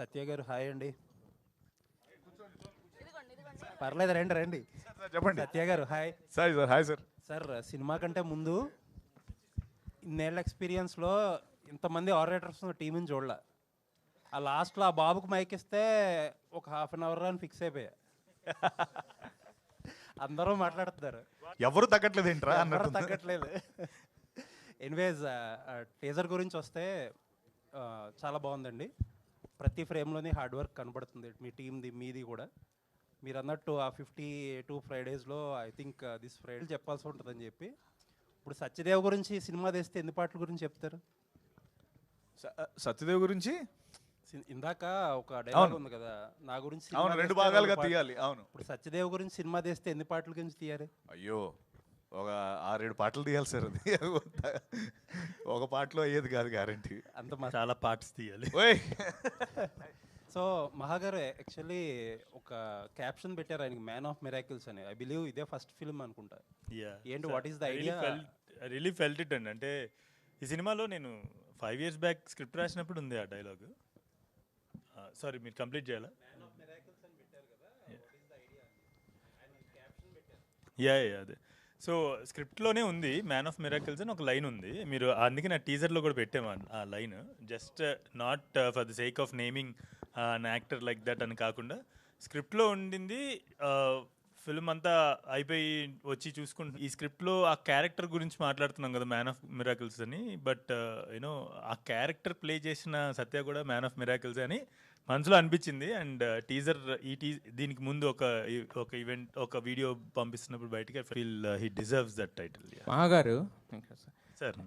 సత్య గారు హాయ్ అండి. పర్లేదు రండి రండి. చెప్పండి. సత్య గారు hi. Sir hi sir. Sir cinema కంటే ముందు ఇన్నేళ్ళ ఎక్స్పీరియన్స్లో ఇంతమంది ఆపరేటర్స్ టీంని చూడలే. ఆ లాస్ట్లో ఆ బాబుకు మైక్ ఇస్తే ఒక హాఫ్ అన్ అవర్ అని ఫిక్స్ అయిపోయా. అందరూ మాట్లాడుతున్నారు, ఎవరు తగ్గట్లేదు ఏంట్రా ఎవరు అన్నట్టు. తగ్గట్లేదు. ఎనీవేస్ టీజర్ గురించి వస్తే చాలా బాగుందండి. ప్రతి ఫ్రేమ్లోని హార్డ్ వర్క్ కనబడుతుంది, మీ టీంది మీది కూడా. మీరు అన్నట్టు ఆ 52 ఫ్రైడేస్లో ఐ థింక్ దిస్ ఫ్రైడే చెప్పాల్సి ఉంటుందని చెప్పి. ఇప్పుడు సత్యదేవ్ గురించి సినిమా తీస్తే ఎన్ని పాటల గురించి చెప్తారు? సత్యదేవ్ గురించి ఇందాక ఒక డైలాగ్ ఉంది కదా, నా గురించి సినిమా అవును, 2 తీస్తే భాగాలుగా 2 పాటలు. తీయాలి. అవును. ఇప్పుడు సత్యదేవ్ గురించి సినిమా తీస్తే ఎన్ని పాటల గురించి తీయాలి? అయ్యో, ఒక 6-7 పాటలు తీయాలి సార్. అది ఒక పాటలో అయ్యేది కాదు గ్యారంటీ. అంత చాలా పార్ట్స్ తీయాలి. ఓయ్ సో మహాగారు యాక్చువల్లీ ఒక క్యాప్షన్ పెట్టారు ఆయనకి, మ్యాన్ ఆఫ్ మిరాకిల్స్ అని. ఐ బిలీవ్ ఇదే ఫస్ట్ ఫిల్మ్ అనుకుంటా. ఏంటి, what is the idea? Really felt it అండి. అంటే ఈ సినిమాలో నేను 5 years బ్యాక్ స్క్రిప్ట్ రాసినప్పుడు ఉంది ఆ డైలాగ్. సారీ, మీరు కంప్లీట్ చేయాలా? యా అదే. సో స్క్రిప్ట్లోనే ఉంది, మ్యాన్ ఆఫ్ మిరాకిల్స్ అని ఒక లైన్ ఉంది. మీరు అందుకే నా టీజర్లో కూడా పెట్టాము ఆ line. Just not for the sake of naming an actor like that అని కాకుండా స్క్రిప్ట్లో ఉండింది. ఫిల్మ్ అంతా అయిపోయి వచ్చి చూసుకుంటూ ఈ స్క్రిప్ట్లో ఆ క్యారెక్టర్ గురించి మాట్లాడుతున్నాం కదా, మ్యాన్ ఆఫ్ మిరాకిల్స్ అని. బట్ యూనో ఆ క్యారెక్టర్ ప్లే చేసిన సత్య కూడా మ్యాన్ ఆఫ్ మిరాకిల్స్ అని మనసులో అనిపించింది. అండ్ టీజర్ దీనికి ముందు ఒక ఈవెంట్, ఒక వీడియో పంపిస్తున్నప్పుడు బయటికి I feel he deserves that title. మహాగారు సార్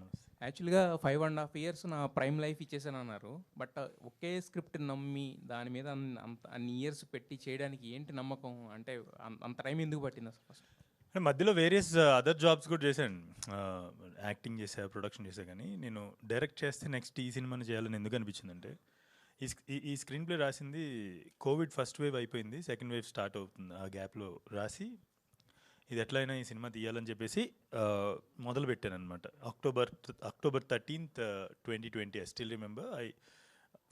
యాక్చువల్గా 5.5 years నా ప్రైమ్ లైఫ్ ఇచ్చేసాను అన్నారు. బట్ ఒకే స్క్రిప్ట్ నమ్మి దాని మీద అన్ని ఇయర్స్ పెట్టి చేయడానికి ఏంటి నమ్మకం? అంటే అంత టైం ఎందుకు పట్టింది అసలు? ఫస్ట్ మధ్యలో వేరియస్ అదర్ జాబ్స్ కూడా చేశాను. యాక్టింగ్ చేసా, ప్రొడక్షన్ చేసా. కానీ నేను డైరెక్ట్ చేస్తే నెక్స్ట్ ఈ సినిమాని చేయాలని ఎందుకు అనిపించిందంటే, ఈ స్క్రీన్ ప్లే రాసింది కోవిడ్ ఫస్ట్ వేవ్ అయిపోయింది, సెకండ్ వేవ్ స్టార్ట్ అవుతుంది. ఆ గ్యాప్లో రాసి ఇది ఎట్లయినా ఈ సినిమా తీయాలని చెప్పేసి మొదలు పెట్టాను అనమాట. October 13th, 2020. I still remember. I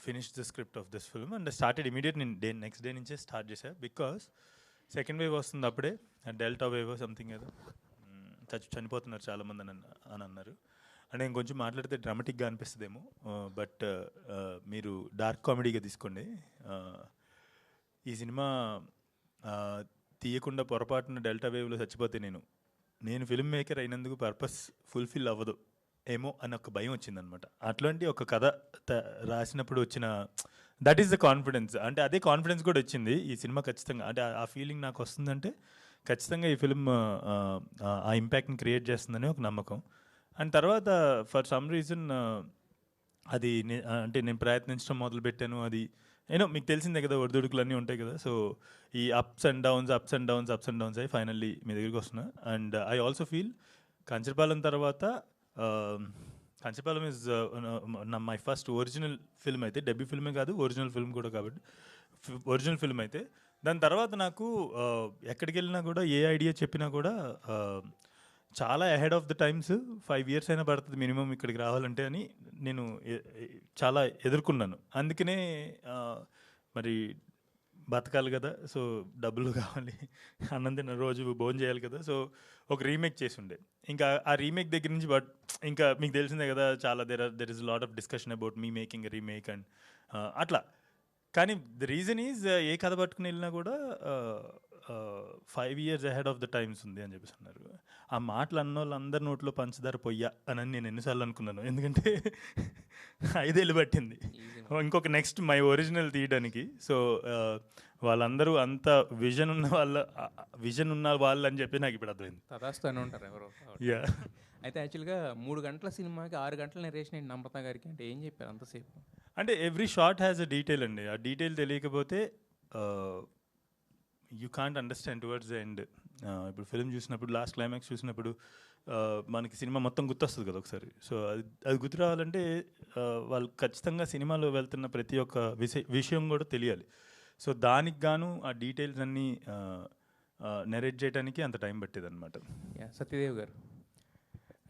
finished the script of this film and started immediate. నేను నెక్స్ట్ డే నుంచే స్టార్ట్ చేశాను. బికాస్ సెకండ్ వేవ్ వస్తుంది అప్పుడే, డెల్టా వేవ్ సంథింగ్ ఏదో, చనిపోతున్నారు చాలామంది అని అన్నారు. అంటే నేను కొంచెం మాట్లాడితే డ్రామాటిక్గా అనిపిస్తుందేమో, బట్ మీరు డార్క్ కామెడీగా తీసుకోండి. ఈ సినిమా తీయకుండా పొరపాటున డెల్టా వేవ్లో చచ్చిపోతే నేను ఫిల్మ్ మేకర్ అయినందుకు పర్పస్ ఫుల్ఫిల్ అవ్వదు ఏమో అని ఒక భయం వచ్చిందనమాట. అట్లాంటి ఒక కథ రాసినప్పుడు వచ్చిన దట్ ఈస్ ద కాన్ఫిడెన్స్. అంటే అదే కాన్ఫిడెన్స్ కూడా వచ్చింది ఈ సినిమా ఖచ్చితంగా. అంటే ఆ ఫీలింగ్ నాకు వస్తుందంటే ఖచ్చితంగా ఈ ఫిల్మ్ ఆ ఇంపాక్ట్ని క్రియేట్ చేస్తుందని ఒక నమ్మకం. అండ్ తర్వాత ఫర్ సమ్ రీజన్ అది అంటే నేను ప్రయత్నించడం మొదలుపెట్టాను. అది మీకు తెలిసిందే కదా, ఒడిదుడుకులు అన్నీ ఉంటాయి కదా. సో ఈ అప్స్ అండ్ డౌన్స్ అయ్యి ఫైనల్లీ మీ దగ్గరికి వస్తున్నా. And I also feel Kancharapalem తర్వాత Kancharapalem is my first original film అయితే, డెబ్యూ ఫిల్మే కాదు, ఒరిజినల్ ఫిల్మ్ కూడా. కాబట్టి ఒరిజినల్ ఫిల్మ్ అయితే దాని తర్వాత నాకు ఎక్కడికి వెళ్ళినా కూడా, ఏ ఐడియా చెప్పినా కూడా చాలా ahead of the times, 5 years అయినా పడుతుంది మినిమం ఇక్కడికి రావాలంటే అని నేను చాలా ఎదుర్కొన్నాను. అందుకనే మరి బతకాలి కదా, సో డబ్బులు కావాలి, అన్నం తిన్న రోజు భోజనం చేయాలి కదా. సో ఒక రీమేక్ చేసి ఉండే. ఇంకా ఆ రీమేక్ దగ్గర నుంచి ఇంకా మీకు తెలిసిందే కదా, చాలా there is lot of discussion about me making remake and అట్లా. కానీ ద రీజన్ ఈజ్ ఏ కథ పట్టుకుని వెళ్ళినా కూడా 5 years ahead of the times ఉంది అని చెప్పేసి అన్నారు. ఆ మాటలు అన్న వాళ్ళు అందరి నోట్లో పంచదార పొయ్యా అని నేను ఎన్నిసార్లు అనుకున్నాను. ఎందుకంటే 5 ఏళ్ళు పట్టింది ఇంకొక నెక్స్ట్ మై ఒరిజినల్ తీయడానికి. సో వాళ్ళందరూ అంత విజన్ ఉన్న వాళ్ళు అని చెప్పి నాకు ఇప్పుడు అర్థమైంది. తదాస్తూనే ఉంటారు ఎవరో. యా. అయితే యాక్చువల్గా 3 గంటల సినిమాకి 6 గంటల నరేషన్ ఏంటి నమ్రత గారికి? అంటే ఏం చెప్పారు అంతసేపు? అంటే every shot has a detail అండి. ఆ డీటెయిల్ తెలియకపోతే you can't understand towards the end. ఇప్పుడు ఫిల్మ్ చూసినప్పుడు, లాస్ట్ క్లైమాక్స్ చూసినప్పుడు మనకి సినిమా మొత్తం గుర్తొస్తుంది కదా ఒకసారి. సో అది గుర్తు రావాలంటే వాళ్ళు ఖచ్చితంగా సినిమాలో వెళ్తున్న ప్రతి ఒక్క విషయం కూడా తెలియాలి. సో దానికి గాను ఆ డీటెయిల్స్ అన్నీ నెరేట్ చేయడానికి అంత టైం పట్టేది అనమాట. సత్యదేవ్ గారు,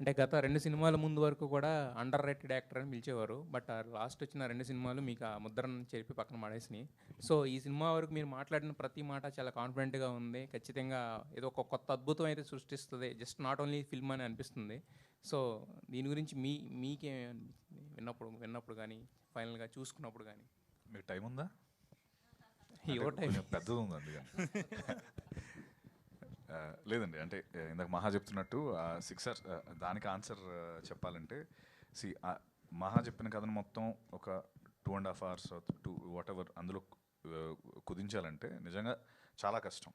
అంటే గత 2 సినిమాల ముందు వరకు కూడా అండర్ రేటెడ్ యాక్టర్ అని పిలిచేవారు. బట్ లాస్ట్ వచ్చిన 2 సినిమాలు మీకు ఆ ముద్రను చెరిపి పక్కన పడేసినాయి. సో ఈ సినిమా వరకు మీరు మాట్లాడిన ప్రతి మాట చాలా కాన్ఫిడెంట్గా ఉంది. ఖచ్చితంగా ఏదో ఒక కొత్త అద్భుతం అయితే సృష్టిస్తుంది. జస్ట్ నాట్ ఓన్లీ ఫిల్మ్ అని అనిపిస్తుంది. సో దీని గురించి మీకేమి అనిపిస్తుంది విన్నప్పుడు కానీ ఫైనల్గా చూసుకున్నప్పుడు కానీ? మీకు టైం ఉందా? యువ టైం కొంచెం పెద్దది ఉంది అందుకని. లేదండి, అంటే ఇందాక మహా చెప్తున్నట్టు 6 hours దానికి ఆన్సర్ చెప్పాలంటే మహా చెప్పిన కథను మొత్తం ఒక 2.5 hours 2 వాట్ ఎవర్ అందులో కుదించాలంటే నిజంగా చాలా కష్టం.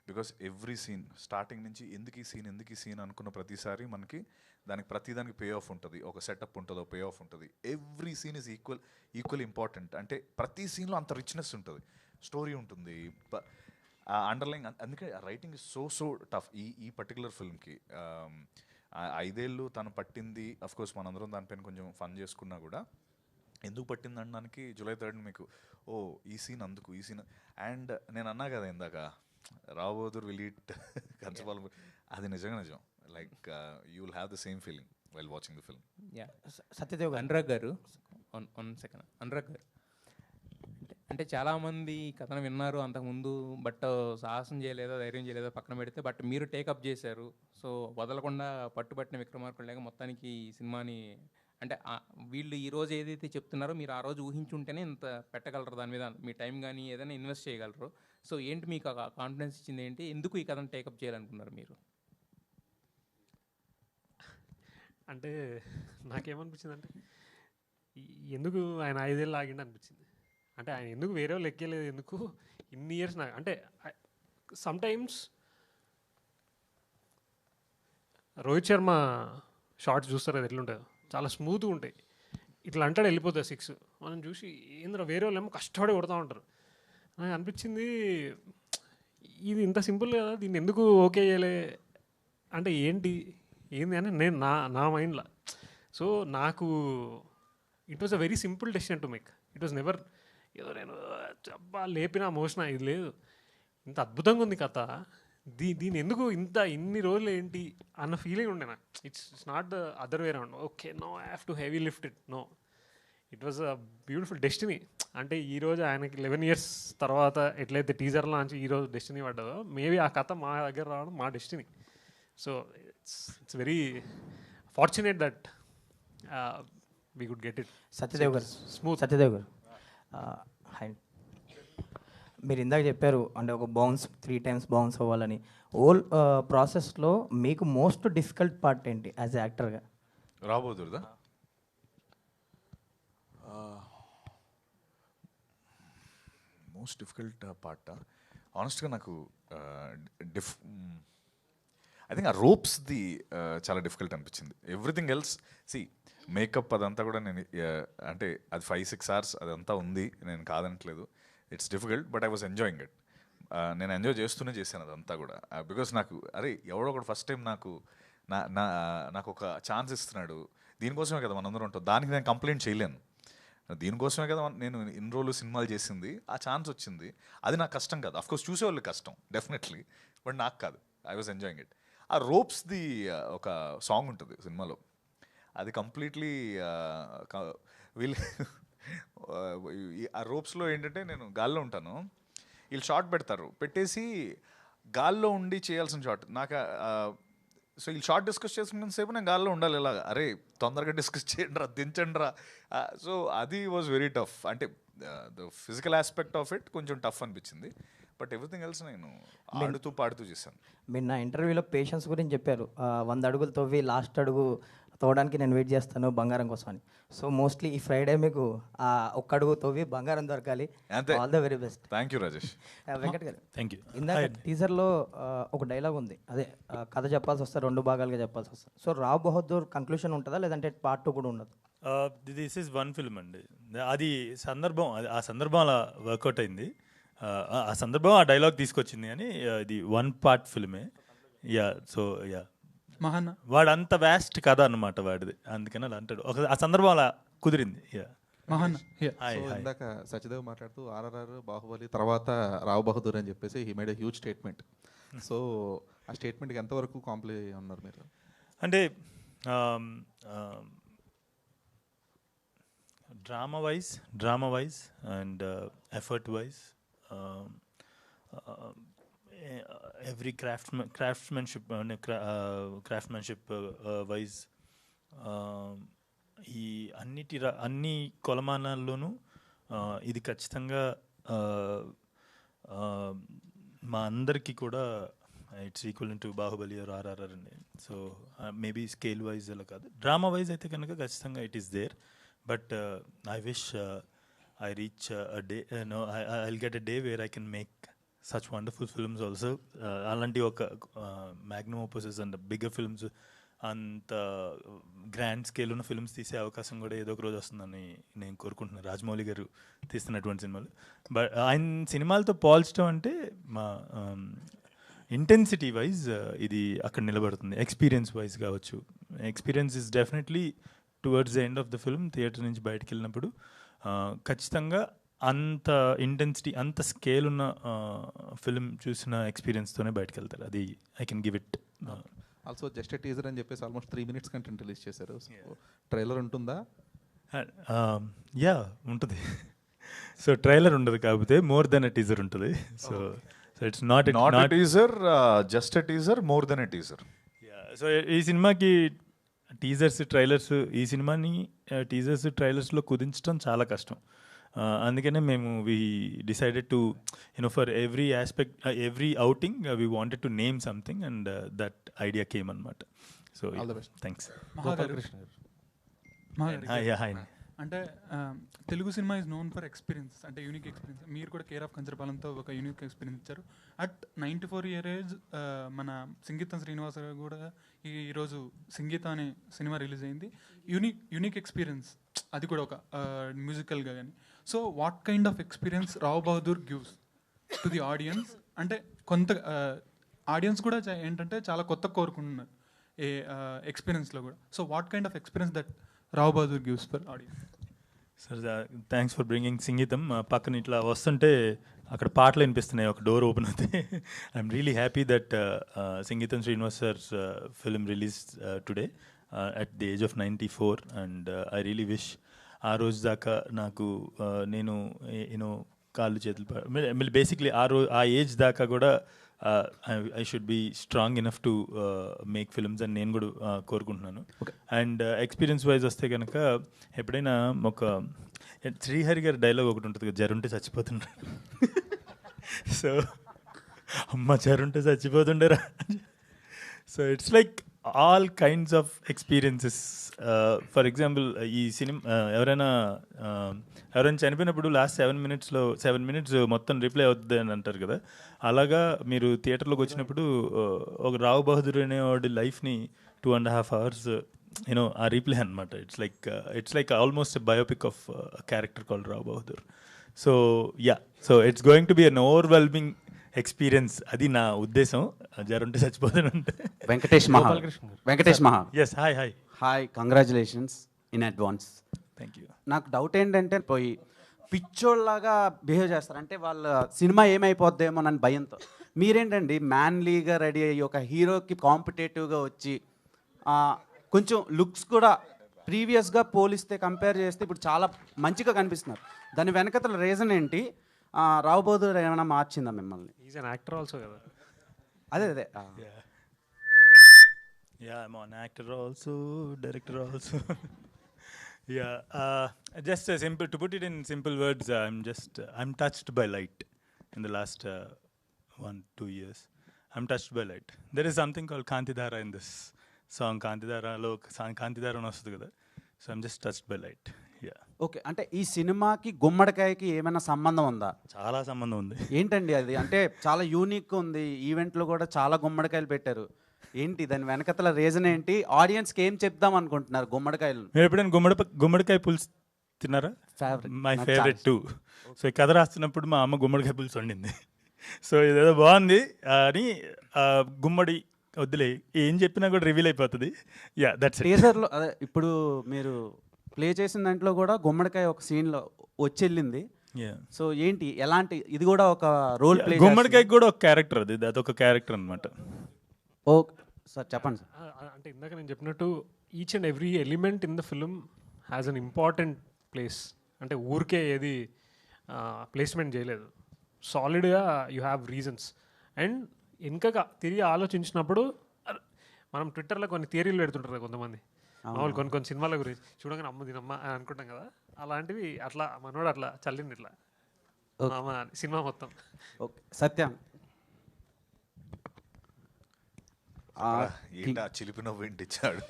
బికాస్ ఎవ్రీ సీన్ స్టార్టింగ్ నుంచి ఎందుకు ఈ సీన్ అనుకున్న ప్రతిసారి మనకి ప్రతిదానికి పే ఆఫ్ ఉంటుంది, ఒక సెటప్ ఉంటుంది, ఒక పే ఆఫ్ ఉంటుంది. Every scene is equal important. అంటే ప్రతి సీన్లో అంత రిచ్నెస్ ఉంటుంది, స్టోరీ ఉంటుంది, అండర్లైన్. అందుకే రైటింగ్ ఇస్ సో టఫ్ ఈ పర్టికులర్ ఫిల్మ్కి. 5 ఏళ్ళు తను పట్టింది. అఫ్కోర్స్ మనందరం దానిపైన కొంచెం ఫన్ చేసుకున్నా కూడా ఎందుకు పట్టింది అనడానికి July 3rd మీకు ఈ సీన్ అందుకు, ఈ సీన్. అండ్ నేను అన్నా కదా ఇందాక రావు బహదూర్ విల్ ఈట్ కంచపాల, అది నిజంగా నిజం. Like you will have the same feeling while watching the film. Satyadev గారు, అనురాగ్ గారు, వన్ సెకండ్. అనురాగ్ గారు, అంటే చాలామంది ఈ కథను విన్నారు అంతకుముందు, బట్ సాహసం చేయలేదో ధైర్యం చేయలేదో పక్కన పెడితే, బట్ మీరు టేకప్ చేశారు. సో వదలకుండా పట్టుబట్టిన విక్రమార్కుడు లేక మొత్తానికి ఈ సినిమాని, అంటే వీళ్ళు ఈరోజు ఏదైతే చెప్తున్నారో మీరు ఆ రోజు ఊహించుంటేనే ఇంత పెట్టగలరు, దాని మీద మీ టైం కానీ ఏదైనా ఇన్వెస్ట్ చేయగలరు. సో ఏంటి మీకు ఆ కాన్ఫిడెన్స్ ఇచ్చింది ఏంటి? ఎందుకు ఈ కథను టేకప్ చేయాలనుకున్నారు మీరు? అంటే నాకేమనిపించింది అంటే ఎందుకు ఆయన 5 ఏళ్ళు ఆగిండి అనిపించింది. అంటే ఆయన ఎందుకు వేరే వాళ్ళు ఎక్కేలేదు, ఎందుకు ఇన్ని ఇయర్స్ నాకు. అంటే సమ్టైమ్స్ రోహిత్ శర్మ షార్ట్స్ చూస్తారు అది ఎట్లుంటుందో, చాలా స్మూత్గా ఉంటాయి. ఇట్లా అంటాడు వెళ్ళిపోతుంది 6. మనం చూసి ఏంద్ర వేరే వాళ్ళు ఏమో కష్టపడి కొడతా ఉంటారు. నాకు అనిపించింది ఇది ఇంత సింపుల్ కదా, దీన్ని ఎందుకు ఓకే చేయలే అంటే ఏంటి అని నేను నా మైండ్లో. సో నాకు it was a very simple decision to make. It was never ఏదో నేను అబ్బా లేపినా మోసిన, ఇది లేదు. ఇంత అద్భుతంగా ఉంది కథ, దీని ఎందుకు ఇన్ని రోజులు ఏంటి అన్న ఫీలింగ్ ఉండే నాకు. It's not the other way around. Okay no I have to heavy lift it, no, it was a beautiful destiny. అంటే ఈరోజు ఆయనకి 11 years తర్వాత ఎట్లయితే టీజర్ లాంచ్ ఈరోజు డెస్టినీ పడ్డదో, మేబీ ఆ కథ మా దగ్గర రావడం మా destiny. So it's very fortunate that we could get it. Satyadev garu, smooth. Satyadev గారు, హాయ్. మీరు ఇందాక చెప్పారు అంటే ఒక 3 times బౌన్స్ అవ్వాలని. ఓల్ ప్రాసెస్లో మీకు మోస్ట్ డిఫికల్ట్ పార్ట్ ఏంటి యాజ్ ఎ యాక్టర్గా? రాబోదురుదా మోస్ట్ డిఫికల్ట్ పార్ట్ ఆనెస్ట్గా నాకు ఐ థింక్ ఆ రోప్స్ది చాలా డిఫికల్ట్ అనిపించింది. ఎవ్రీథింగ్ ఎల్స్ మేకప్ అదంతా కూడా నేను అంటే అది 5-6 hours అదంతా ఉంది, నేను కాదనట్లేదు. It's difficult but I was enjoying it. నేను ఎంజాయ్ చేస్తూనే చేశాను అదంతా కూడా. బికాస్ నాకు ఎవడో ఒకటి ఫస్ట్ టైం నాకు ఒక ఛాన్స్ ఇస్తున్నాడు, దీనికోసమే కదా మనందరం ఉంటాం, దానికి నేను కంప్లైంట్ చేయలేను. దీనికోసమే కదా నేను ఇన్ని రోజులు సినిమాలు చేసింది, ఆ ఛాన్స్ వచ్చింది, అది నాకు కష్టం కాదు. అఫ్కోర్స్ చూసేవాళ్ళు కష్టం డెఫినెట్లీ, బట్ నాకు కాదు. I was enjoying it. ఆ రోప్స్ది ఒక సాంగ్ ఉంటుంది సినిమాలో, అది కంప్లీట్లీ వీళ్ళు ఆ రోప్స్లో ఏంటంటే నేను గాల్లో ఉంటాను, వీళ్ళు షార్ట్ పెడతారు, పెట్టేసి గాల్లో ఉండి చేయాల్సిన షార్ట్ నాకు. సో వీళ్ళు షార్ట్ డిస్కస్ చేసుకున్న సేపు నేను గాల్లో ఉండాలి, ఇలాగా అరే తొందరగా డిస్కస్ చేయండి రా, దించండి రా. సో అది వాజ్ వెరీ టఫ్. అంటే the physical aspect of it కొంచెం టఫ్ అనిపించింది, బట్ ఎవ్రీథింగ్ ఎల్స్ నేను ఆడుతూ పాడుతూ చేశాను. మీరు నా ఇంటర్వ్యూలో పేషెన్స్ గురించి చెప్పారు. 100 అడుగులు తవ్వి లాస్ట్ అడుగు తవ్వడానికి నేను వెయిట్ చేస్తాను బంగారం కోసం అని. సో మోస్ట్లీ ఈ ఫ్రైడే మీకు ఆ ఒక్క అడుగు తవ్వి బంగారం దొరకాలి. All the very best. Thank you Rajesh. Venkat గారు, థ్యాంక్ యూ. ఇందాక టీజర్లో ఒక డైలాగ్ ఉంది, అదే కథ చెప్పాల్సి వస్తే 2 భాగాలుగా చెప్పాల్సి వస్తుంది. సో రావ్ బహదూర్ కంక్లూషన్ ఉంటుందా లేదంటే part 2 కూడా ఉండదు? దిస్ ఈజ్ 1 film అండి. అది ఆ సందర్భం అలా వర్కౌట్ అయింది. ఆ సందర్భం ఆ డైలాగ్ తీసుకొచ్చింది అని ఇది 1 part ఫిల్మే. యా సో యా మహాన్న వాడు అంత వ్యాస్ట్ కథ అనమాట వాడిది, అందుకని అలా అంటాడు. ఆ సందర్భం అలా కుదిరింది. యా మహాన్న ఇందాక సత్యదేవ్ మాట్లాడుతూ RRR బాహుబలి తర్వాత రావ్ బహదూర్ అని చెప్పేసి he made a huge statement. So ఆ స్టేట్మెంట్కి ఎంతవరకు కాంప్లై ఉన్నారు మీరు? అంటే drama wise and effort wise, every craftsmanship wise, ఈ అన్ని కొలమానాల్లోనూ ఇది ఖచ్చితంగా మా అందరికీ కూడా it's equal to Baahubali or RRR అండి. సో మేబీ స్కేల్ వైజ్ అలా కాదు, డ్రామా వైజ్ అయితే కనుక ఖచ్చితంగా it is there. But I wish I reach a day, no I will get a day where I can make such wonderful films also. అలాంటి ఒక magnum opuses and bigger films, అంత grand scale ఉన్న films తీసే అవకాశం కూడా ఏదో ఒక రోజు వస్తుందని నేను కోరుకుంటున్నాను, రాజమౌళి గారు తీస్తున్నటువంటి సినిమాలు. బట్ ఆయన సినిమాలతో పోల్చడం అంటే మా ఇంటెన్సిటీ వైజ్ ఇది అక్కడ నిలబడుతుంది. ఎక్స్పీరియన్స్ వైజ్ కావచ్చు, experience is definitely towards the end of the film theatre నుంచి బయటకు వెళ్ళినప్పుడు ఖచ్చితంగా అంత ఇంటెన్సిటీ, అంత స్కేల్ ఉన్న ఫిల్మ్ చూసిన ఎక్స్పీరియన్స్తోనే బయటకు వెళ్తారు. అది I can give it. Also just teaser అని చెప్పేసి ఆల్మోస్ట్ 3 minutes కంటెంట్ రిలీజ్ చేశారు. ట్రైలర్ ఉంటుందా? యా ఉంటుంది. సో ట్రైలర్ ఉండదు, కాకపోతే మోర్ దెన్ అ టీజర్ ఉంటుంది. So it's not a teaser, just a teaser, more than a teaser. So ఈ సినిమాకి టీజర్స్, ట్రైలర్స్, ఈ సినిమాని టీజర్స్, ట్రైలర్స్లో కుదించడం చాలా కష్టం. అందుకనే మేము we decided to for every aspect, every outing we wanted to name something and that idea came అనమాట. So all the best. Thanks. Hi. అంటే Telugu cinema is known for experience, అంటే unique experience. మీరు కూడా care of కంచరపాలెంతో ఒక unique experience ఇచ్చారు. At 94 year age మన సంగీతం శ్రీనివాస గారు కూడా ఈరోజు సంగీతం అనే సినిమా రిలీజ్ అయింది. యూనిక్ ఎక్స్పీరియన్స్, అది కూడా ఒక మ్యూజికల్గా కానీ. So what kind of experience Rao Bahadur gives to the audience? అంటే కొంత ఆడియన్స్ కూడా ఏంటంటే చాలా కొత్త కోరుకుంటున్నారు ఏ ఎక్స్పీరియన్స్లో కూడా. So what kind of experience that Rao Bahadur gives for audience? Sir thanks for bringing సంగీతం. పక్కన ఇట్లా వస్తుంటే అక్కడ పాటలు వినిపిస్తున్నాయి, ఒక డోర్ ఓపెన్ అవుతాయి. ఐఎమ్ రియలీ హ్యాపీ దట్ సంగీతం Srinivas sir film release today at the age of 94 and I really wish ఆ రోజు దాకా నాకు నేను కాళ్ళు చేతులు బేసిక్లీ ఆ ఏజ్ దాకా కూడా I should be strong enough to make films అని నేను కూడా కోరుకుంటున్నాను. అండ్ ఎక్స్పీరియన్స్ వైజ్ వస్తే కనుక ఎప్పుడైనా ఒక శ్రీహరి గారి డైలాగ్ ఒకటి ఉంటుంది కదా, జరుంటే చచ్చిపోతుండ్రు. సో అమ్మ జరుంటే చచ్చిపోతుండేరా. So it's like all kinds of experiences. For example ఈ సినిమా ఎవరైనా చనిపోయినప్పుడు లాస్ట్ 7 minutes మొత్తం రిప్లై అవుతుంది అని అంటారు కదా, అలాగా మీరు థియేటర్లోకి వచ్చినప్పుడు ఒక రావ్ బహదూర్ అనేవాడి లైఫ్ని 2.5 hours ఆ రీప్లే అనమాట. It's like almost biopic of character called Rao Bahadur. So it's going to be an overwhelming experience, అది నా ఉద్దేశం. జరుంటే చచ్చిపోతానంటే. Venkatesh Maha. Yes, hi. Congratulations in advance. Thank you. నాకు డౌట్ ఏంటంటే పోయి పిచ్చోళ్ళలాగా బిహేవ్ చేస్తారు, అంటే వాళ్ళ సినిమా ఏమైపోద్దేమో అని భయంతో. మీరేంటండి మ్యాన్లీగా రెడీ అయ్యి ఒక హీరోకి కాంపిటేటివ్గా వచ్చి కొంచెం లుక్స్ కూడా ప్రీవియస్గా పోలిస్తే కంపేర్ చేస్తే ఇప్పుడు చాలా మంచిగా కనిపిస్తున్నారు. దాని వెనకతల రీజన్ ఏంటి? రావ్ బహదూర్ ఏమైనా మార్చిందా మిమ్మల్ని? ఈజ్ అన్ యాక్టర్ ఆల్సో కదా. అదే I'm an actor also, director also. Just simple, to put it in simple words, I'm touched by light in the last 1-2 years. I'm touched by light. There is something called Kantidhara in this song. Kantidhara అని వస్తుంది కదా. So I'm just touched by light. Okay, అంటే ఈ సినిమాకి గుమ్మడికాయకి ఏమైనా సంబంధం ఉందా? చాలా సంబంధం ఉంది. ఏంటండి అది? అంటే చాలా యూనిక్ ఉంది, ఈవెంట్లో కూడా చాలా గుమ్మడికాయలు పెట్టారు. ఏంటి దాని వెనకతల రీజన్ ఏంటి? ఆడియన్స్కి ఏం చెప్దాం అనుకుంటున్నారు గుమ్మడికాయలు? మీరు ఎప్పుడైనా గుమ్మడికాయ పులుసు తిన్నారా? My favourite two. సో ఈ కథ రాస్తున్నప్పుడు మా అమ్మ గుమ్మడికాయ పులుసు వండింది. సో ఇదేదో బాగుంది అని గుమ్మడి వద్దులే ఏం చెప్పినా కూడా రివీల్ అయిపోతుంది. దట్స్ టీజర్లో అదే ఇప్పుడు మీరు ప్లే చేసిన దాంట్లో కూడా గుమ్మడికాయ ఒక సీన్లో వచ్చి వెళ్ళింది. సో ఏంటి ఎలాంటి ఇది కూడా ఒక రోల్ ప్లే? గుమ్మడికాయకి కూడా ఒక క్యారెక్టర్, అదొక క్యారెక్టర్ అనమాట. ఓకే సార్, చెప్పండి సార్. అంటే ఇందాక నేను చెప్పినట్టు each and every element in the film has an important place. అంటే ఊరికే ఏది ప్లేస్మెంట్ చేయలేదు, సాలిడ్గా యూ హ్యావ్ రీజన్స్. అండ్ ఇంకా తిరిగి ఆలోచించినప్పుడు మనం ట్విట్టర్లో కొన్ని థియరీలు పెడుతుంటారు కదా కొంతమంది, మామూలు కొన్ని సినిమాల గురించి చూడగానే అమ్మ దీనమ్మ అని అనుకుంటాం కదా, అలాంటివి అట్లా మనోడు అట్లా చల్లింది ఇట్లా సినిమా మొత్తం. ఓకే సత్యం. చిలిపిన ఇచ్చాడు.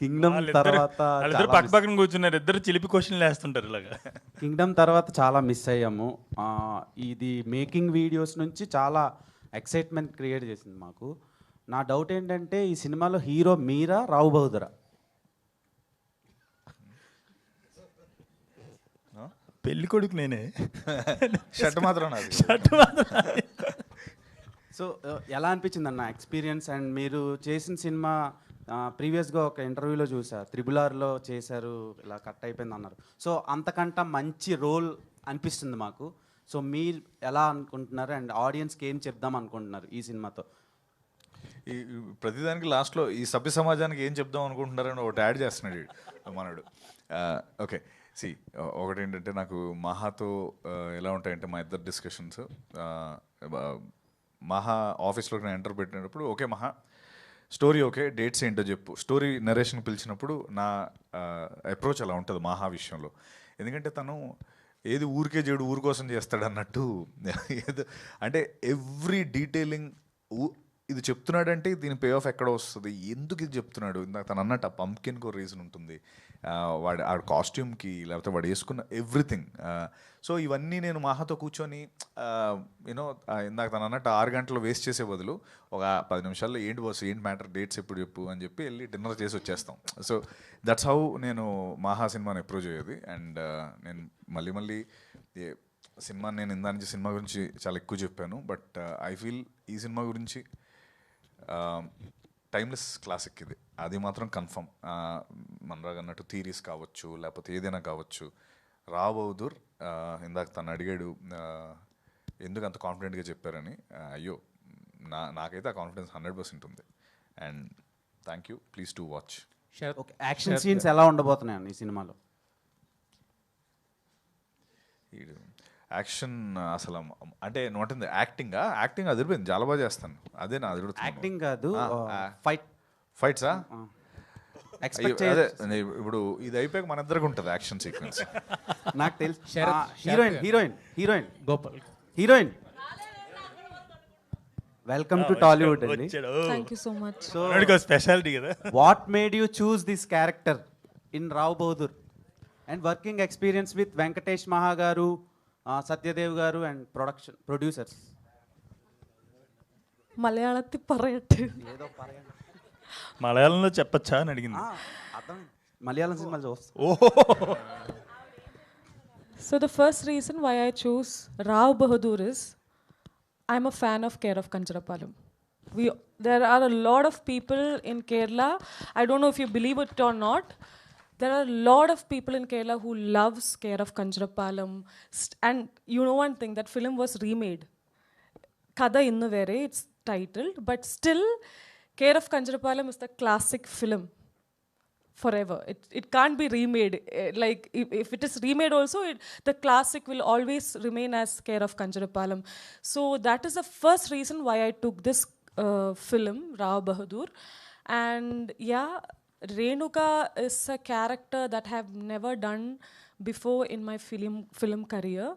కింగ్డమ్ తర్వాత వాళ్ళిద్దరు పక్క పక్కన కూర్చున్నారు, ఇద్దరు చిలిపి క్వశ్చన్లు వేస్తుంటారు ఇలాగా. కింగ్డమ్ తర్వాత చాలా మిస్ అయ్యాము. ఇది మేకింగ్ వీడియోస్ నుంచి చాలా ఎక్సైట్మెంట్ క్రియేట్ చేసింది మాకు. నా డౌట్ ఏంటంటే ఈ సినిమాలో హీరో మీరా, రావు బహదూరా? పెళ్లి కొడుకు నేనే, షర్ట్ మాత్రం నాది. షర్ట్ మాత్రం. సో ఎలా అనిపించింది అన్న ఎక్స్పీరియన్స్? అండ్ మీరు చేసిన సినిమా ప్రీవియస్గా ఒక ఇంటర్వ్యూలో చూసా, త్రిబులార్లో చేశారు, ఇలా కట్ అయిపోయింది అన్నారు. సో అంతకంట మంచి రోల్ అనిపిస్తుంది మాకు. సో మీరు ఎలా అనుకుంటున్నారు అండ్ ఆడియన్స్కి ఏం చెప్దాం అనుకుంటున్నారు ఈ సినిమాతో? ఈ ప్రతిదానికి లాస్ట్లో ఈ సభ్య సమాజానికి ఏం చెప్దాం అనుకుంటున్నారని ఒకటి యాడ్ చేస్తున్నాడు మనడు. ఓకే సి, ఒకటి ఏంటంటే నాకు మహాతో ఎలా ఉంటాయంటే మా ఇద్దరు డిస్కషన్స్, మహా ఆఫీస్లోకి నేను ఎంటర్ పెట్టినప్పుడు ఓకే మహా స్టోరీ ఓకే, డేట్స్ ఏంటో చెప్పు. స్టోరీ నరేషన్ పిలిచినప్పుడు నా అప్రోచ్ అలా ఉంటుంది మహా విషయంలో. ఎందుకంటే తను ఏది ఊరికే చేయడు, ఊరి కోసం చేస్తాడు అన్నట్టు. ఏదో అంటే ఎవ్రీ డీటెయిలింగ్ ఇది చెప్తున్నాడంటే దీని పే ఆఫ్ ఎక్కడ వస్తుంది, ఎందుకు ఇది చెప్తున్నాడు. ఇందాక తను అన్నట్టు ఆ పంప్కిన్కి ఒక రీజన్ ఉంటుంది, ఆడ కాస్ట్యూమ్కి, లేకపోతే వాడు వేసుకున్న ఎవ్రీథింగ్. సో ఇవన్నీ నేను మహాతో కూర్చొని యూనో ఇందాక తను అన్నట్టు 6 గంటలు వేస్ట్ చేసే బదులు ఒక 10 నిమిషాల్లో ఏంటి బాస్, ఏంటి మ్యాటర్, డేట్స్ ఎప్పుడు చెప్పు అని చెప్పి వెళ్ళి డిన్నర్ చేసి వచ్చేస్తాం. సో దట్స్ హౌ నేను మహా సినిమాని అప్రోచ్ అయ్యేది. అండ్ నేను మళ్ళీ సినిమా, నేను ఇందా నుంచి సినిమా గురించి చాలా ఎక్కువ చెప్పాను, బట్ ఐ ఫీల్ ఈ సినిమా గురించి టైమ్లెస్ క్లాసిక్ ఇది, అది మాత్రం కన్ఫర్మ్. మనరాగా అన్నట్టు థీరీస్ కావచ్చు, లేకపోతే ఏదైనా కావచ్చు. రావు బహదూర్ ఇందాక తను అడిగాడు ఎందుకు అంత కాన్ఫిడెంట్గా చెప్పారని. అయ్యో నాకైతే ఆ కాన్ఫిడెన్స్ 100% ఉంది. And thank you, please to watch. Okay, action scenes ఎలా ఉండబోతున్నాయి ఈ సినిమాలో? యాక్షన్ అసలు అంటే నోటింది యాక్టింగ్ అదిరిపోయింది, చాలా బాగా చేస్తాను. అదే నా అది యాక్టింగ్ కాదు, ఫైట్సా అదే ఇప్పుడు ఇది అయిపోయాక మన ఇద్దరికి ఉంటుంది యాక్షన్ సీక్వెన్స్. నాకు తెలుసు. Heroine Gopal welcome to Tollywood అండి. Thank you so much. So speciality కదా. What made you choose this character in Rao Bahadur and working experience with Venkatesh Maha గారు, సత్యదేవ్ గారు అండ్ ప్రొడ్యూసర్స్? మలయాళത്തിൽ പറയട്ടെ? మలయాళంలో చెప్పచ్చా అని అడిగింది. మలయాళం సినిమాలు చూస్తా. So the first reason why I chose Rao Bahadur is I'm a fan of Care of Kancharapalam. There are a lot of people in Kerala, I don't know if you believe it or not, there are a lot of people in Kerala who loves Care of Kancharapalam. And you know one thing, that film was remade. Kada Innu Vere, it's titled, but still Care of Kancharapalam is the classic film forever. It can't be remade. Like if it is remade also, the classic will always remain as Care of Kancharapalam. So that is the first reason why I took this film, Rao Bahadur. And yeah, Renuka is a character that I have never done before in my film career,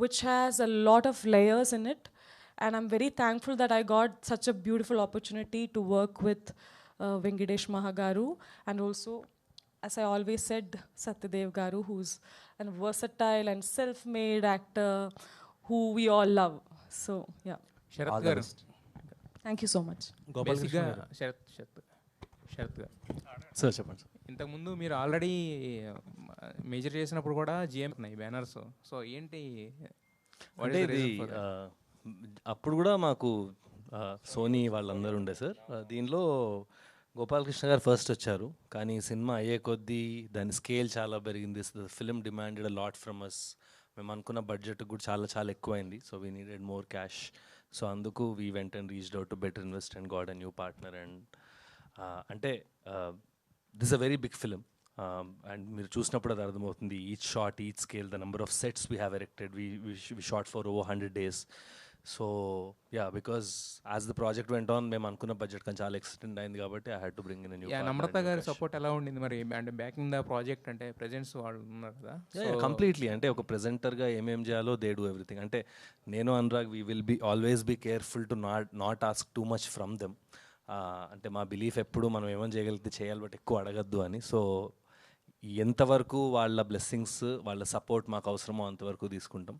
which has a lot of layers in it. And I'm very thankful that I got such a beautiful opportunity to work with Venkatesh Mahagaru, and also, as I always said, Satyadev Garu, who's a versatile and self-made actor who we all love. So, yeah. Sarath గారు, Thank you so much. బేసిక్గా శరత్ గారు sir చెప్పండి. ఇంతకుముందు మీరు already major చేసినప్పుడు కూడా GM ఉన్నాయి banners. So ఏంటి అంటే ఇది అప్పుడు కూడా మాకు సోనీ వాళ్ళందరూ ఉండే సార్. దీనిలో గోపాలకృష్ణ గారు ఫస్ట్ వచ్చారు, కానీ సినిమా అయ్యే కొద్దీ దాని స్కేల్ చాలా పెరిగింది. Film demanded a lot from us. మేము అనుకున్న బడ్జెట్ కూడా చాలా ఎక్కువైంది. So we needed more cash. So అందుకు we went and reached out to better invest and got a new partner. And అంటే this a very big film and మీరు చూసినప్పుడు అది అర్థమవుతుంది. Each shot, each scale, the number of sets we have erected, we shot for over 100 days. So yeah, because as the project went on మేము అనుకున్న budget కానీ చాలా extend అయింది కాబట్టి I had to bring in new. Namrata గారి support ఎలా ఉండింది మరి? అంటే బ్యాకింగ్ ద ప్రాజెక్ట్ అంటే ప్రెజెంట్స్ వాళ్ళు ఉన్నారు కదా. కంప్లీట్లీ, అంటే ఒక ప్రెజెంటర్గా ఏమేం చేయాలో దే డూ ఎవ్రీథింగ్. అంటే నేను Anurag we will be always be careful to not ask too much from them. అంటే మా బిలీఫ్ ఎప్పుడు మనం ఏమని చేయగలిగితే చేయాలి, బట్ ఎక్కువ అడగద్దు అని. సో ఎంతవరకు వాళ్ళ బ్లెస్సింగ్స్, వాళ్ళ సపోర్ట్ మాకు అవసరమో అంతవరకు తీసుకుంటాం.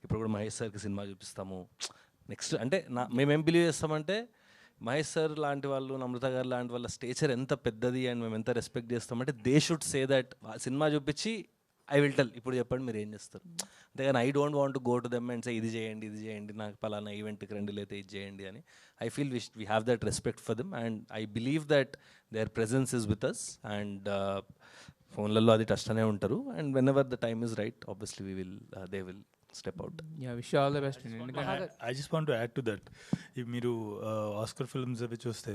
ఇప్పుడు కూడా మహేష్ సార్కి సినిమా చూపిస్తాము నెక్స్ట్. అంటే మేమేం బిలీవ్ చేస్తామంటే మహేష్ సార్ లాంటి వాళ్ళు, నమ్రత గారు లాంటి వాళ్ళ స్టేచర్ ఎంత పెద్దది అండ్ మేము ఎంత రెస్పెక్ట్ చేస్తామంటే they should say that. Cinema చూపించి ఐ విల్ టెల్, ఇప్పుడు చెప్పండి మీరు ఏం చేస్తారు. అంతేగాని I don't want to go to them and say ఇది చేయండి, ఇది చేయండి, నాకు పలానా ఈవెంట్కి రండి, లేతే ఇది చేయండి అని. I feel we have that respect for them and I believe that there presence is with us. And ఫోన్లలో అది టచ్ అనే ఉంటారు. And whenever the time is right, obviously they will step out. Wish all the best. I just want to add to that. ఇప్పుడు మీరు Oscar films అవి చూస్తే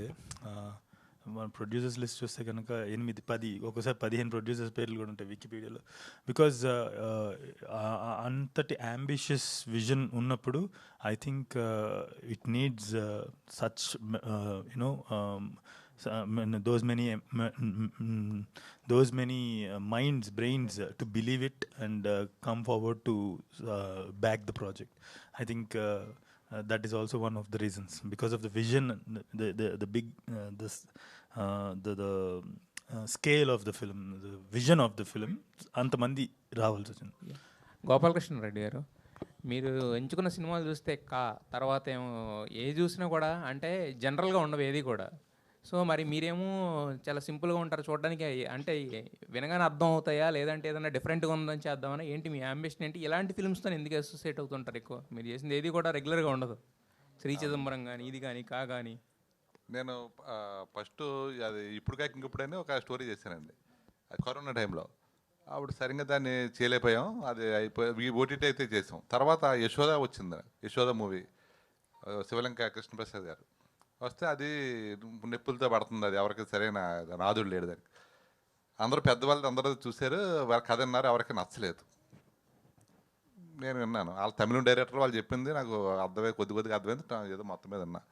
మన producers list చూస్తే కనుక 8, 10, ఒక్కోసారి 15 ప్రొడ్యూసర్స్ పేర్లు కూడా ఉంటాయి వికీపీడియాలో. బికాజ్ అంతటి అంబిషియస్ విజన్ ఉన్నప్పుడు I think it needs such you know those many minds, brains to believe it and come forward to back the project. I think that is also one of the reasons, because of the vision, the big the scale of the film, the vision of the film. అంతమంది రావాల్సి వచ్చింది. గోపాలకృష్ణ రెడ్డి గారు, మీరు ఎంచుకున్న సినిమాలు చూస్తే తర్వాత ఏమో ఏ చూసినా కూడా అంటే జనరల్గా ఉండవు ఏది కూడా. సో మరి మీరేమో చాలా సింపుల్గా ఉంటారు చూడడానికి. అంటే వినగానే అర్థం అవుతాయా, లేదంటే ఏదైనా డిఫరెంట్గా ఉందని చేద్దామని ఏంటి మీ అంబిషన్ ఏంటి? ఇలాంటి ఫిల్మ్స్తో ఎందుకు అసోసియేట్ అవుతుంటారు ఎక్కువ? మీరు చేసింది ఏది కూడా రెగ్యులర్గా ఉండదు. శ్రీ చిదంబరం కానీ, ఇది కానీ, కానీ. నేను ఫస్ట్ అది ఇప్పుడు కాక ఇంకప్పుడైనా ఒక స్టోరీ చేశానండి, అది కరోనా టైంలో. అప్పుడు సరిగ్గా దాన్ని చేయలేకపోయాం, అది అయిపోయి ఓటీటీ అయితే చేసాం. తర్వాత యశోద వచ్చింది, యశోద మూవీ, శివలంక కృష్ణప్రసాద్ గారు వస్తే అది నొప్పులతో పడుతుంది, అది ఎవరికి సరైన నాదుడు లేడు దానికి. అందరూ పెద్దవాళ్ళు అందరూ చూశారు, వారి కథ విన్నారు, ఎవరికి నచ్చలేదు. నేను విన్నాను, వాళ్ళ తమిళ డైరెక్టర్ వాళ్ళు చెప్పింది నాకు అర్థమై కొద్దిగా అర్థమైంది, ఏదో మొత్తం మీద విన్నా.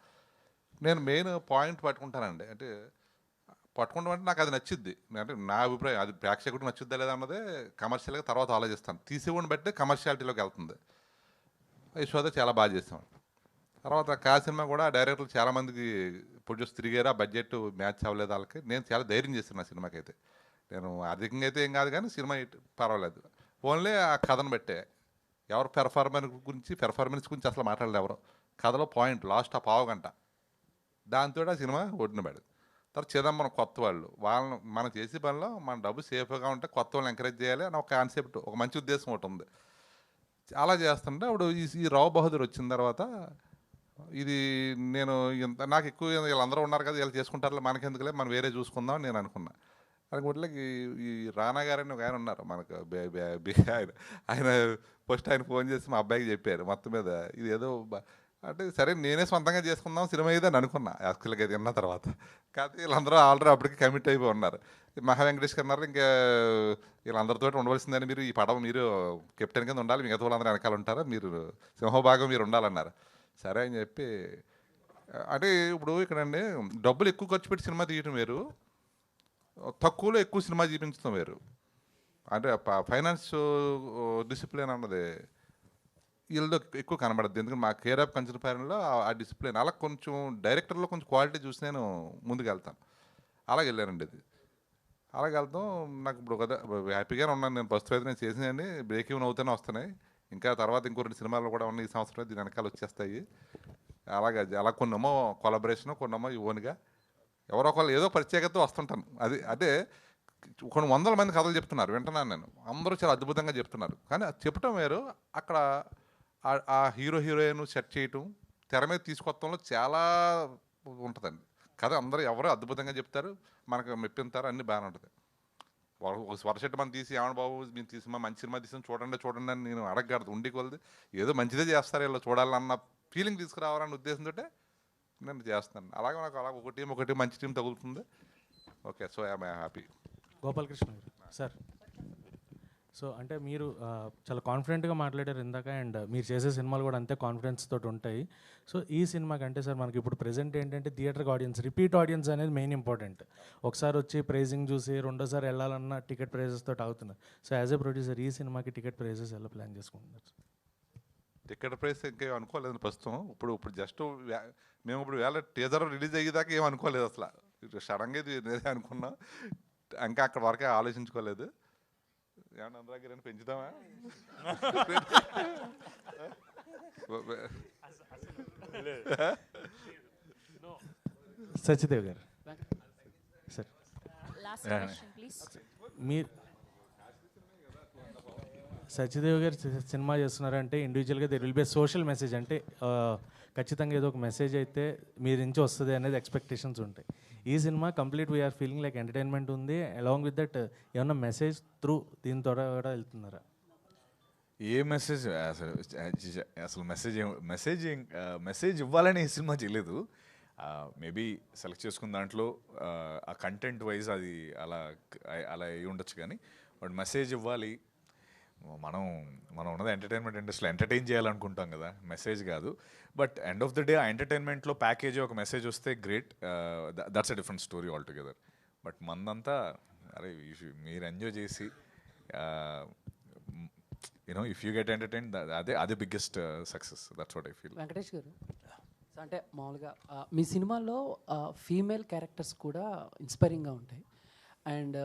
నేను మెయిన్ పాయింట్ పట్టుకుంటానండి. అంటే పట్టుకుంటాం అంటే నాకు అది నచ్చుద్ది, అంటే నా అభిప్రాయం. అది ప్రేక్షకుడికి నచ్చుద్దా లేదా అన్నదే కమర్షియల్గా తర్వాత ఆలోచిస్తాను. తీసేవాడిని బట్టి కమర్షియాలిటీలోకి వెళ్తుంది. యశోద చాలా బాగా చేస్తాం. తర్వాత సినిమా కూడా డైరెక్టర్లు చాలామందికి ప్రొడ్యూస్ తిరిగారు, ఆ బడ్జెట్ మ్యాచ్ అవ్వలేదు వాళ్ళకి. నేను చాలా ధైర్యం చేస్తాను ఆ సినిమాకి అయితే. నేను అధికంగా అయితే ఏం కాదు కానీ సినిమా పర్వాలేదు. ఓన్లీ ఆ కథను బట్టే, ఎవరు పెర్ఫార్మెన్స్ గురించి అసలు మాట్లాడలేదు ఎవరు. కథలో పాయింట్ లాస్ట్ ఆ పావుగంట, దాంతో ఆ సినిమా ఒడ్డున పడేది. తర్వాత చిదంబరం కొత్త వాళ్ళని మనం చేసే పనిలో మన డబ్బు సేఫ్గా ఉంటే కొత్త వాళ్ళని ఎంకరేజ్ చేయాలి అని ఒక కాన్సెప్ట్, ఒక మంచి ఉద్దేశం ఒకటి ఉంది. అలా చేస్తుంటే అప్పుడు ఈ రావు బహదూర్ వచ్చిన తర్వాత ఇది నేను నాకు ఎక్కువ వీళ్ళందరూ ఉన్నారు కదా, వీళ్ళు చేసుకుంటారు, మనకెందుకులే, మనం వేరే చూసుకుందాం అని నేను అనుకున్నా. అనుకుంటే ఈ రానా గారని ఒక ఆయన ఉన్నారు మనకు, ఆయన ఫస్ట్ ఆయన ఫోన్ చేసి మా అబ్బాయికి చెప్పారు మొత్తం మీద ఇది ఏదో అంటే సరే నేనే సొంతంగా చేసుకుందాం సినిమా ఇది అని అనుకున్నా యాక్చువల్గా ఇది విన్న తర్వాత. కాకపోతే వీళ్ళందరూ ఆల్రెడీ అప్పటికి కమిట్ అయిపోయి ఉన్నారు. మహా వెంకటేష్ గారు అన్నారు ఇంకా వీళ్ళందరితో ఉండవలసిందని, మీరు ఈ పడవ మీరు కెప్టెన్ కింద ఉండాలి, మిగతా వాళ్ళందరూ వెనకాల ఉంటారు, మీరు సింహభాగం మీరు ఉండాలన్నారు. సరే అని చెప్పి, అంటే ఇప్పుడు ఇక్కడండి డబ్బులు ఎక్కువ ఖర్చు పెట్టి సినిమా తీయటం వేరు, తక్కువలో ఎక్కువ సినిమా చూపించడం వేరు. అంటే ఫైనాన్స్ డిసిప్లిన్ అన్నది వీళ్ళలో ఎక్కువ కనబడద్దు. ఎందుకంటే మా కేర్ ఆఫ్ కంచరపాలెంలో ఆ డిసిప్లిన్ అలా కొంచెం డైరెక్టర్లో కొంచెం క్వాలిటీ చూసి నేను ముందుకు వెళ్తాను. అలాగే వెళ్ళానండి. ఇది అలాగే వెళ్తాం. నాకు ఇప్పుడు కదా హ్యాపీగానే ఉన్నాను నేను. ప్రస్తుతం అయితే నేను చేసినాయని బ్రేక్ ఈవెన్ అవుతూనే వస్తున్నాయి. ఇంకా తర్వాత ఇంకో 2 సినిమాలు కూడా ఉన్నాయి ఈ సంవత్సరం, దీని వెనకాల వచ్చేస్తాయి. అలా కొన్నేమో కొలాబరేషను, కొన్నేమో ఓన్గా ఎవరో ఒకళ్ళు ఏదో ప్రత్యేకత వస్తుంటాను. అదే కొన్ని 100 మంది కథలు చెప్తున్నారు, వింటున్నాను నేను, అందరూ చాలా అద్భుతంగా చెప్తున్నారు. కానీ అది చెప్పడం వేరు, అక్కడ ఆ హీరోయిన్ సెట్ చేయటం, తెర మీద తీసుకొత్తంలో చాలా ఉంటుందండి. కథ ఎవరో అద్భుతంగా చెప్తారు, మనకు మెప్పింతారు, అన్నీ బాగానే ఉంటుంది. వరసెట్ మనం తీసి ఏమన్నా బాబు మేము తీసి మంచి సినిమా తీసాం చూడండి అని నేను అడగకూడదు. ఉండి కొలది ఏదో మంచిదే చేస్తారు వీళ్ళు చూడాలన్న ఫీలింగ్ తీసుకురావాలన్న ఉద్దేశంతో నేను చేస్తాను. అలాగే నాకు ఒక టీం మంచి టీం తగులుతుంది, okay, so I'm happy. Gopalakrishna గారు సార్, సో అంటే మీరు చాలా కాన్ఫిడెంట్గా మాట్లాడారు ఇందాక, అండ్ మీరు చేసే సినిమాలు కూడా అంతే కాన్ఫిడెన్స్ తోటి ఉంటాయి. సో ఈ సినిమాకి అంటే సార్ మనకి ఇప్పుడు ప్రెజెంట్ ఏంటంటే థియేటర్కి ఆడియన్స్, రిపీట్ ఆడియన్స్ అనేది మెయిన్ ఇంపార్టెంట్. ఒకసారి వచ్చి ప్రైజింగ్ చూసి రెండోసారి వెళ్ళాలన్న టికెట్ ప్రైజెస్ తోటి అవుతున్నారు. సో యాజ్ ఏ ప్రొడ్యూసర్ ఈ సినిమాకి టికెట్ ప్రైజెస్ ఎలా ప్లాన్ చేసుకుంటున్నారు? టికెట్ ప్రైస్ ఇంకేం అనుకోలేదు ప్రస్తుతం. ఇప్పుడు జస్ట్ మేము ఇప్పుడు వేళ టీజర్ రిలీజ్ అయ్యేదాకా ఏం అనుకోలేదు అసలు. సడన్గా ఇది నేనే అనుకున్నాం, ఇంకా అక్కడ వరకే ఆలోచించుకోలేదు. ఏమన్నా అందరికీ పెంచుదామా? సత్యదేవ్ గారు సార్, మీరు సత్యదేవ్ గారు సినిమా చేస్తున్నారంటే ఇండివిజువల్గా there will be social message, అంటే ఖచ్చితంగా ఏదో ఒక మెసేజ్ అయితే మీరు నుంచి వస్తుంది అనేది ఎక్స్పెక్టేషన్స్ ఉంటాయి. ఈ సినిమా complete we are feeling like entertainment ఉంది, అలాంగ్ విత్ దట్ ఏమన్నా మెసేజ్ త్రూ దీని ద్వారా కూడా వెళ్తున్నారా? ఏ మెసేజ్ అసలు మెసేజ్ ఇవ్వాలని ఈ సినిమా చేయలేదు. మేబీ సెలెక్ట్ చేసుకున్న దాంట్లో ఆ కంటెంట్ వైజ్ అది అలా అయి ఉండొచ్చు, కానీ బట్ మెసేజ్ ఇవ్వాలి. మనం ఉన్నది ఎంటర్టైన్మెంట్ ఇండస్ట్రీలో ఎంటర్టైన్ చేయాలనుకుంటాం కదా, మెసేజ్ కాదు. But end of the day ఆ ఎంటర్టైన్మెంట్లో ప్యాకేజ్ ఒక మెసేజ్ వస్తే great, that's a different story all together. But మందంతా అరే మీరు ఎంజాయ్ చేసి you know if you get entertain, అదే biggest success. That's what I feel. Venkatesh గారు, అంటే మామూలుగా మీ సినిమాల్లో ఫీమేల్ క్యారెక్టర్స్ కూడా ఇన్స్పైరింగ్గా ఉంటాయి. అండ్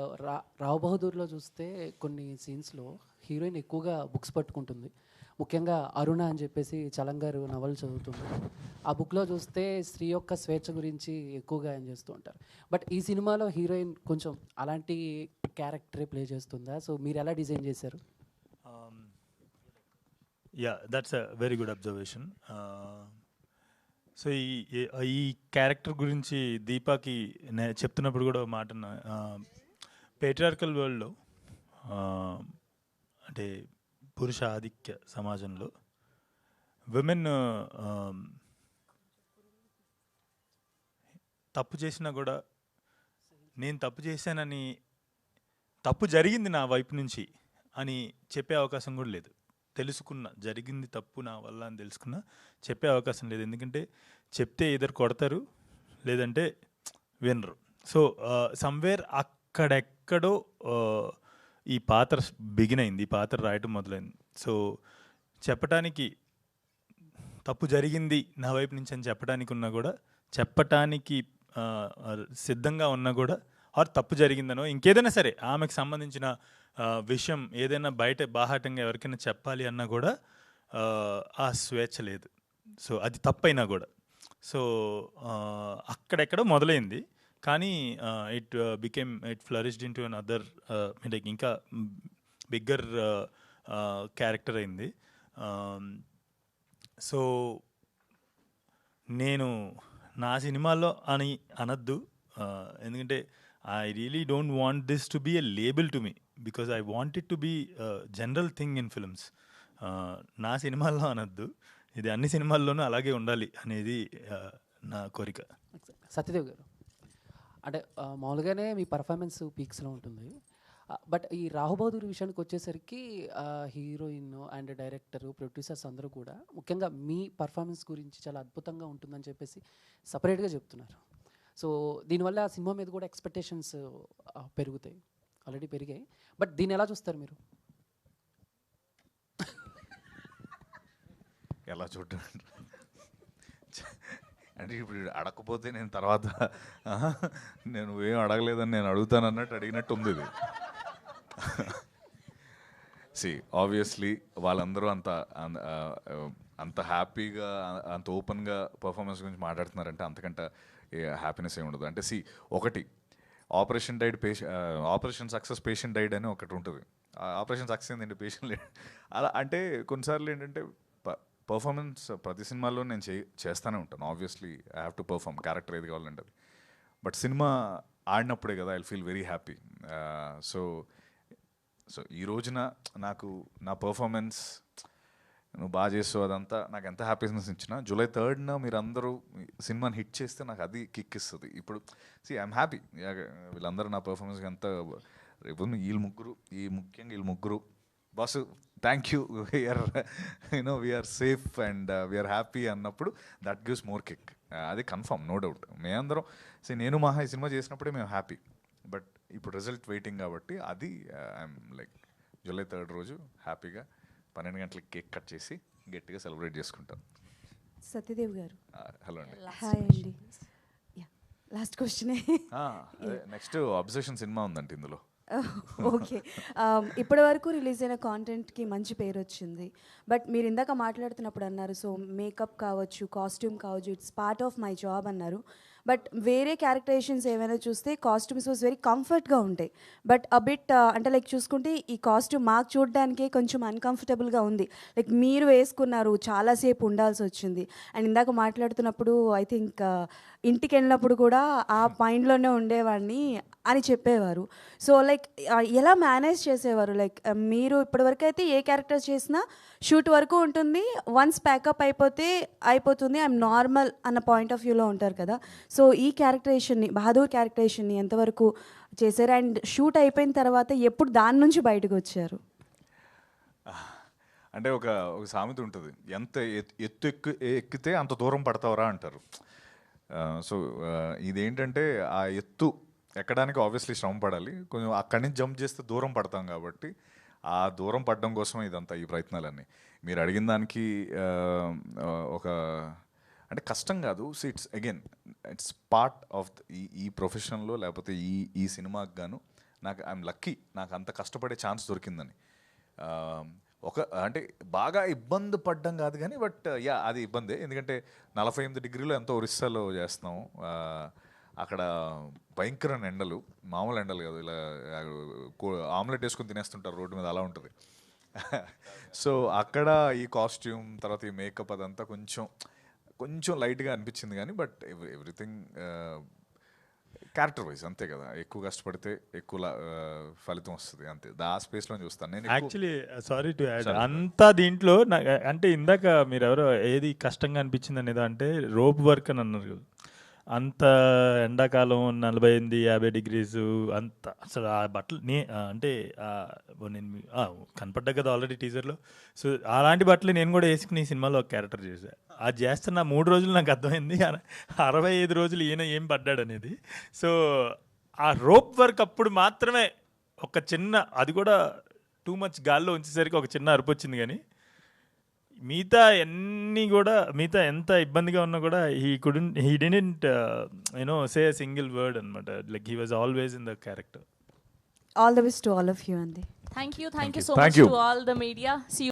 రావ్ బహదూర్లో చూస్తే కొన్ని సీన్స్లో హీరోయిన్ ఎక్కువగా బుక్స్ పట్టుకుంటుంది. ముఖ్యంగా అరుణ అని చెప్పేసి చలం గారు నవలు చదువుతుంది. ఆ బుక్లో చూస్తే స్త్రీ యొక్క స్వేచ్ఛ గురించి ఎక్కువగా ఏం చేస్తూ ఉంటారు. బట్ ఈ సినిమాలో హీరోయిన్ కొంచెం అలాంటి క్యారెక్టరే ప్లే చేస్తుందా? సో మీరు ఎలా డిజైన్ చేశారు? Yeah, that's a very good observation. So ఈ క్యారెక్టర్ గురించి దీపాకి చెప్తున్నప్పుడు కూడా మాట, పేట్రియార్కల్ వరల్డ్లో అంటే పురుష ఆధిక్య సమాజంలో విమెన్ తప్పు చేసినా కూడా నేను తప్పు చేశానని, తప్పు జరిగింది నా వైపు నుంచి అని చెప్పే అవకాశం కూడా లేదు. తెలుసుకున్న జరిగింది తప్పు నా వల్ల అని తెలుసుకున్నా చెప్పే అవకాశం లేదు. ఎందుకంటే చెప్తే ఇద్దరు కొడతారు, లేదంటే వినరు. సో సమ్వేర్ అక్కడెక్కడో ఈ పాత్ర బిగిన్ అయింది, ఈ పాత్ర రాయటం మొదలైంది. సో చెప్పటానికి తప్పు జరిగింది నా వైపు నుంచి అని చెప్పడానికి ఉన్నా కూడా, చెప్పటానికి సిద్ధంగా ఉన్నా కూడా, ఆర్ తప్పు జరిగిందనో ఇంకేదైనా సరే ఆమెకు సంబంధించిన విషయం ఏదైనా బయట బాహాటంగా ఎవరికైనా చెప్పాలి అన్నా కూడా ఆ స్వేచ్ఛ లేదు. సో అది తప్పైనా కూడా. సో అక్కడెక్కడో మొదలైంది, కానీ it flourished in to an other, like ఇంకా బిగ్గర్ క్యారెక్టర్ అయింది. సో నేను నా సినిమాల్లో అని అనద్దు, ఎందుకంటే I really don't want this to be a label to me, because I want it to be a general thing in films. నా సినిమాల్లో అనద్దు, ఇది అన్ని సినిమాల్లోనూ అలాగే ఉండాలి అనేది నా కోరిక. సత్యదేవ్ గారు, అంటే మామూలుగానే మీ పర్ఫార్మెన్స్ పీక్స్లో ఉంటుంది. బట్ ఈ రాహు బహదూర్ విషయానికి వచ్చేసరికి హీరోయిన్ అండ్ డైరెక్టర్, ప్రొడ్యూసర్స్ అందరూ కూడా ముఖ్యంగా మీ పర్ఫార్మెన్స్ గురించి చాలా అద్భుతంగా ఉంటుందని చెప్పేసి సపరేట్గా చెప్తున్నారు. సో దీనివల్ల ఆ సినిమా మీద కూడా ఎక్స్పెక్టేషన్స్ పెరుగుతాయి, ఆల్రెడీ పెరిగాయి. బట్ దీన్ని ఎలా చూస్తారు మీరు? ఎలా చూడటం అంటే ఇప్పుడు అడగకపోతే నేను తర్వాత నేను ఏం అడగలేదని నేను అడుగుతాను అన్నట్టు అడిగినట్టు ఉంది ఇది. ఆబ్వియస్లీ వాళ్ళందరూ అంత హ్యాపీగా, అంత ఓపెన్గా పర్ఫార్మెన్స్ గురించి మాట్లాడుతున్నారంటే అంతకంటే హ్యాపీనెస్ ఏమి ఉండదు. అంటే ఒకటి ఆపరేషన్ సక్సెస్ పేషెంట్ డైడ్ అని ఒకటి ఉంటుంది. ఆపరేషన్ సక్సెస్ ఏంటంటే పేషెంట్ లేడు. అలా అంటే కొన్నిసార్లు ఏంటంటే పర్ఫార్మెన్స్ ప్రతి సినిమాలో నేను చేస్తూనే ఉంటాను. Obviously I have to perform, character ఏది కావాలంటే అది. బట్ సినిమా ఆడినప్పుడే కదా I feel very happy. So ఈ రోజున నాకు నా పర్ఫార్మెన్స్ నువ్వు బాగా చేస్తావు అదంతా నాకు ఎంత హ్యాపీనెస్ ఇచ్చినా July 3rd మీరు అందరూ సినిమాని హిట్ చేస్తే నాకు అది కిక్ ఇస్తుంది. ఇప్పుడు ఐఎమ్ హ్యాపీ వీళ్ళందరూ నా పర్ఫార్మెన్స్కి ఎంత రేపు ముఖ్యంగా వీళ్ళు ముగ్గురు boss thank you we are we are safe and we are happy అన్నప్పుడు దట్ గివ్స్ మోర్ కిక్. అది కన్ఫర్మ్, నో డౌట్. మేమందరం నేను మహా ఈ సినిమా చేసినప్పుడే మేము హ్యాపీ, బట్ ఇప్పుడు రిజల్ట్ వెయిటింగ్ కాబట్టి అది ఐఎమ్ లైక్ July 3rd రోజు హ్యాపీగా 12 గంటలకి కేక్ కట్ చేసి గట్టిగా సెలబ్రేట్ చేసుకుంటాం. సత్యదేవ్ గారు హలో అండి. హాయ్ అండి. లాస్ట్ క్వశ్చనే. నెక్స్ట్ అబ్జెషన్ సినిమా ఉందండి ఇందులో. ఓకే, ఇప్పటి వరకు రిలీజ్ అయిన కాంటెంట్కి మంచి పేరు వచ్చింది. బట్ మీరు ఇందాక మాట్లాడుతున్నప్పుడు అన్నారు, సో మేకప్ కావచ్చు, కాస్ట్యూమ్ కావచ్చు, it's part of my job అన్నారు. బట్ వేరే క్యారెక్టరైజేషన్స్ ఏమైనా చూస్తే కాస్ట్యూమ్స్ వాజ్ వెరీ కంఫర్ట్గా ఉంటాయి. బట్ బిట్ అంటే లైక్ చూసుకుంటే ఈ కాస్ట్యూమ్ మాకు చూడడానికే కొంచెం అన్కంఫర్టబుల్గా ఉంది. లైక్ మీరు వేసుకున్నారు, చాలాసేపు ఉండాల్సి వచ్చింది. అండ్ ఇందాక మాట్లాడుతున్నప్పుడు ఐ థింక్ ఇంటికి వెళ్ళినప్పుడు కూడా ఆ మైండ్లోనే ఉండేవాడిని అని చెప్పేవారు. సో లైక్ ఎలా మేనేజ్ చేసేవారు? లైక్ మీరు ఇప్పటివరకు అయితే ఏ క్యారెక్టర్స్ చేసినా షూట్ వరకు ఉంటుంది, వన్స్ ప్యాకప్ అయిపోతుంది, ఐఎమ్ నార్మల్ అన్న పాయింట్ ఆఫ్ వ్యూలో ఉంటారు కదా. సో ఈ క్యారెక్టరేషన్ని, బహదూర్ క్యారెక్టరేషన్ని ఎంతవరకు చేశారు? అండ్ షూట్ అయిపోయిన తర్వాత ఎప్పుడు దాని నుంచి బయటకు వచ్చారు? అంటే ఒక సామెత ఉంటుంది, ఎంత ఎత్తు ఎక్కితే అంత దూరం పడతావరా అంటారు. సో ఇదేంటంటే ఆ ఎత్తు ఎక్కడానికి ఆబ్వియస్లీ శ్రమ పడాలి, కొంచెం అక్కడి నుంచి జంప్ చేస్తే దూరం పడతాం కాబట్టి ఆ దూరం పడడం కోసం ఇదంతా ఈ ప్రయత్నాలన్నీ. మీరు అడిగిన దానికి ఒక అంటే కష్టం కాదు. సో ఇట్స్ పార్ట్ ఆఫ్ ఈ ప్రొఫెషన్లో, లేకపోతే ఈ సినిమాకి గాను నాకు ఐఎమ్ లక్కీ, నాకు అంత కష్టపడే ఛాన్స్ దొరికిందని. అంటే బాగా ఇబ్బంది పడ్డం కాదు కానీ, బట్ అది ఇబ్బందే. ఎందుకంటే 48 డిగ్రీలో ఎంతో ఒరిస్సాలో చేస్తున్నాం. అక్కడ భయంకరమైన ఎండలు, మామూలు ఎండలు కాదు, ఇలా ఆమ్లెట్ వేసుకొని తినేస్తుంటారు రోడ్డు మీద, అలా ఉంటుంది. సో అక్కడ ఈ కాస్ట్యూమ్ తర్వాత ఈ మేకప్ అదంతా కొంచెం లైట్గా అనిపించింది కానీ, బట్ ఎవ్రీథింగ్ క్యారెక్టర్ వైజ్ అంతే కదా. ఎక్కువ కష్టపడితే ఎక్కువ ఫలితం వస్తుంది, అంతే. ఆ స్పేస్లో చూస్తాను నేను. యాక్చువల్లీ సారీ టు యాడ్, అంతా దీంట్లో అంటే ఇందాక మీరు ఎవరో ఏది కష్టంగా అనిపించింది అనేది అంటే రోప్ వర్క్ అని అన్నారు. అంత ఎండాకాలం 48-50 డిగ్రీస్ అంత అసలు ఆ బట్టలు అంటే నేను కనపడ్డా కదా ఆల్రెడీ టీజర్లో. సో అలాంటి బట్టలు నేను కూడా వేసుకుని ఈ సినిమాలో ఒక క్యారెక్టర్ చేశాను. అది చేస్తున్న 3 రోజులు నాకు అర్థమైంది 65 రోజులు ఈయన ఏం పడ్డాడు అనేది. సో ఆ రోప్ వర్క్ అప్పుడు మాత్రమే ఒక చిన్న, అది కూడా టూ మచ్ గాల్లో ఉంచేసరికి ఒక చిన్న అరుపు వచ్చింది. కానీ మిగతా ఎంత ఇబ్బందిగా ఉన్నా కూడా he didn't say a single word అనమాట. Like he was always in the character. All the best to all of you, Andy. Thank you so much to all the media. See you.